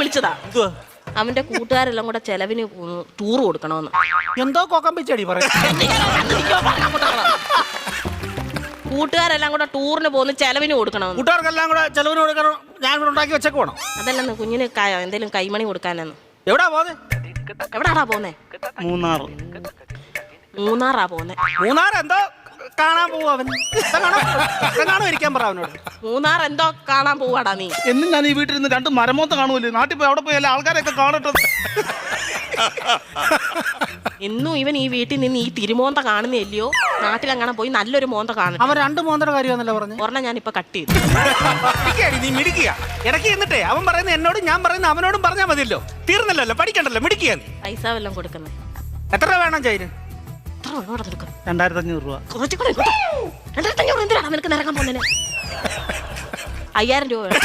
വിളിച്ചതാ. അവന്റെ കൂട്ടുകാരെല്ലാം കൂടെ ചെലവിന് ടൂർ കൊടുക്കണമെന്ന്. എന്തോ കൊക്കം പിച്ചടി പറയാം. കൂട്ടുകാരെല്ലാം കൂടെ ടൂറിന് പോകുന്ന ചെലവിന് കൊടുക്കണമെന്ന്. കൂട്ടുകാർക്കെല്ലാം കൂടെ ചെലവിന് കൊടുക്കണം. ഞാൻ ഇവിടെ ഉണ്ടാക്കി വെച്ചേക്ക് വേണം. അതല്ലെന്ന് കുഞ്ഞിന് എന്തേലും കൈമണി കൊടുക്കാനെന്ന്. എവിടാ പോന്നെ? എവിടാടാ പോന്നെ? മൂന്നാറാ പോന്നെ. മൂന്നാർ എന്തോ കാണാൻ പോവാ അവൻ. കാണാൻ ഇരിക്കാൻ പറ അവനോട്. മൂന്നാർ എന്തോ കാണാൻ പോവാടാ നീ. എന്നും ഞാൻ ഈ വീട്ടിൽ നിന്ന് 2 മരമോത്ത കാണുമല്ലേ. നാട്ടിൽ പോയി അവിടെ പോയി എല്ലാ ആൾക്കാരെയൊക്കെ കാണട്ടെ. എന്നും ഇവൻ ഈ വീട്ടിൽ നിന്ന് ഈ തിരുമോന്ത കാണുന്നില്ലയോ. നാട്ടിലങ്ങനെ പോയി നല്ലൊരു മോന്ത കാണും. അവൻ 2 മോന്തയുടെ കാര്യമാണല്ലോ പറഞ്ഞു. ഒരെണ്ണം ഞാനിപ്പോ കട്ട് ചെയ്തു. നീ മിടിക്കുക. ഇടയ്ക്ക് എന്നിട്ടേ അവൻ പറയുന്നത് എന്നോടും ഞാൻ പറയുന്നത് അവനോടും പറഞ്ഞാൽ മതിയല്ലോ. തീർന്നല്ലോ, പഠിക്കണ്ടല്ലോ, മിടിക്കുക. പൈസ വല്ലതും കൊടുക്കുന്നത്. എത്ര രൂപ വേണം ചൈന്? 2500 രൂപ. 2500 എന്തിനാണ് നിനക്ക് നിറങ്ങാൻ പോകുന്നതിന്? 5000 രൂപ വേണം.